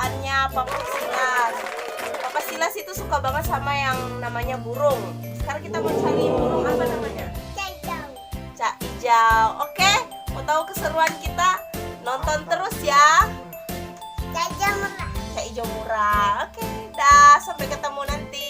kesukaannya Papa Silas. Papa Silas itu suka banget sama yang namanya burung. Sekarang kita mau cari burung apa namanya? Cak Ijo. Oke, mau tahu keseruan kita? Nonton terus ya. Cak Ijo murah. Oke, dah, sampai ketemu nanti.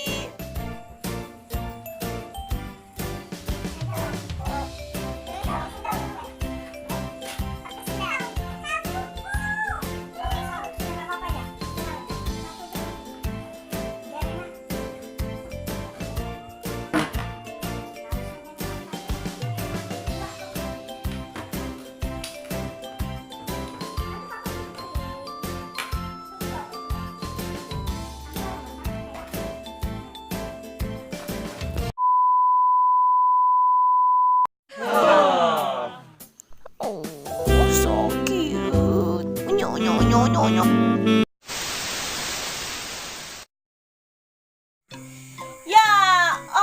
So cute. Ya,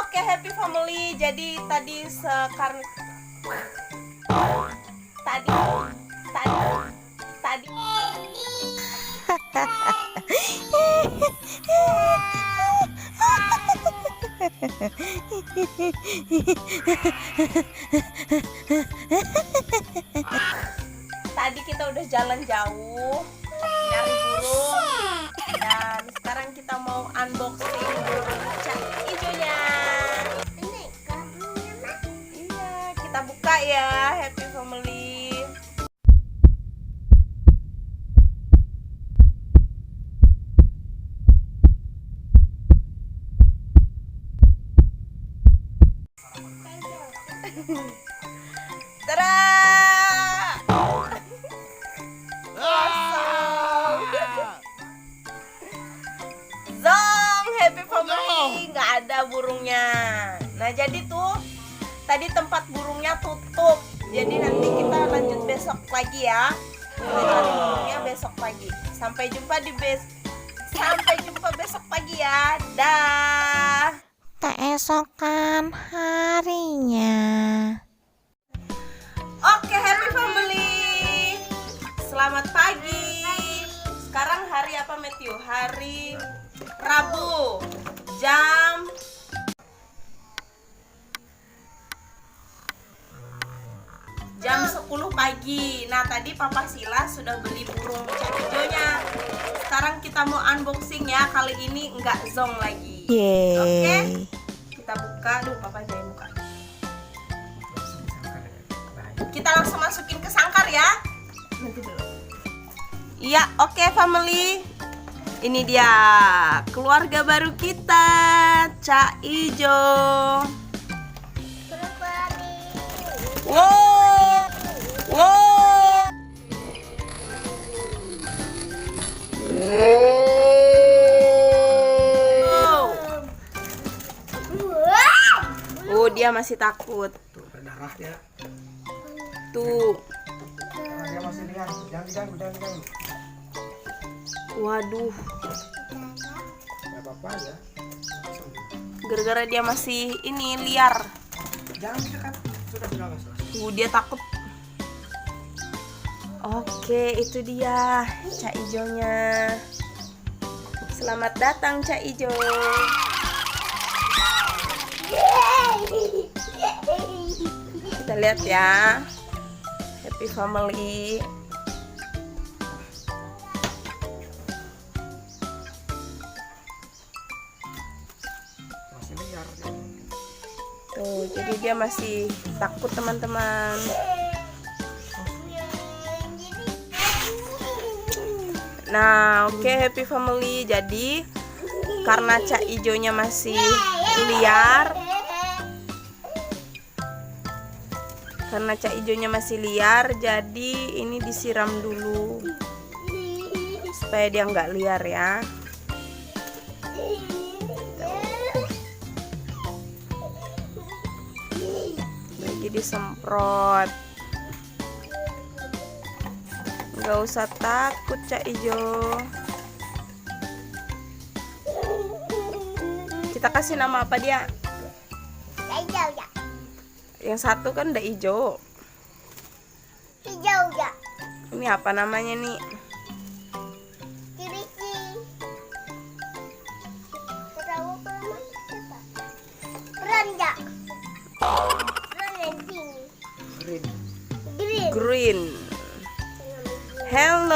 oke, happy family. Jadi tadi sekarang tadi tadi kita udah jalan jauh nyari burung dan sekarang kita mau unboxing burung Cak Ijonya. Iya, kita buka ya, happy family. Tada! Zong, happy family, nggak ada burungnya. Nah jadi tuh tadi tempat burungnya tutup. Jadi nanti kita lanjut besok lagi ya. Kita cari burungnya besok pagi. Sampai jumpa besok pagi ya. Dah. Keesokan harinya. Oke, happy family. Selamat pagi. Sekarang hari apa, Matthew? Hari Rabu. Jam 10 pagi. Nah, tadi Papa Silas sudah beli burung Cak Ijonya. Sekarang kita mau unboxing ya. Kali ini enggak zong lagi. Yeay. Oke. Kita buka. Duh, Papa jangan buka. Kita langsung masukin ke sangkar ya. Nanti dulu. Iya, oke family. Ini dia keluarga baru kita, Cak Ijo. Wow. Wow. Oh, dia masih takut. Tuh berdarah ya. Tuh. Dia masih lihat. Jangan. Waduh. Gak apa-apa ya. Gara-gara dia masih ini liar. Jangan dekat. Sudah. Dia takut. Oke, itu dia Cak Ijonya. Selamat datang Cak Ijo. Kita lihat ya, happy family. Masih liar. Tuh, jadi dia masih takut teman-teman. Nah, oke, happy family. Jadi karena Cak Ijonya masih liar, jadi ini disiram dulu supaya dia nggak liar ya. Lagi disemprot. Nggak usah takut Cak Ijo. Kita kasih nama apa dia? Hijau ya. Yang satu kan udah hijau. Hijau ya. Ini apa namanya nih? Ciri-ciri.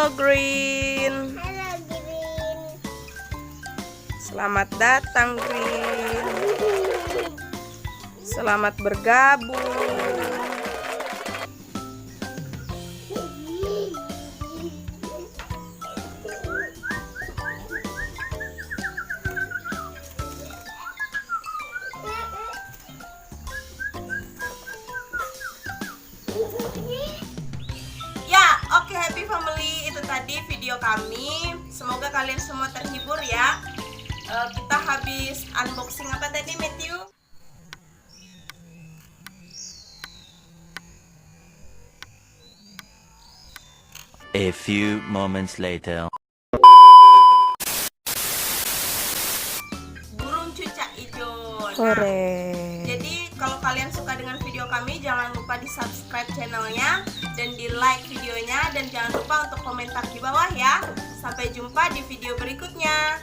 Halo Green. Halo Green. Selamat datang Green. Selamat bergabung. Ya, oke Happy Family, itu tadi video kami. Semoga kalian semua terhibur ya. Kita habis unboxing apa tadi Matthew? A few moments later. Burung cucak hijau. Nah, Hore. jadi kalau kalian suka dengan video kami, jangan lupa di subscribe channelnya dan di like videonya, dan jangan lupa untuk komentar di bawah ya. Sampai jumpa di video berikutnya.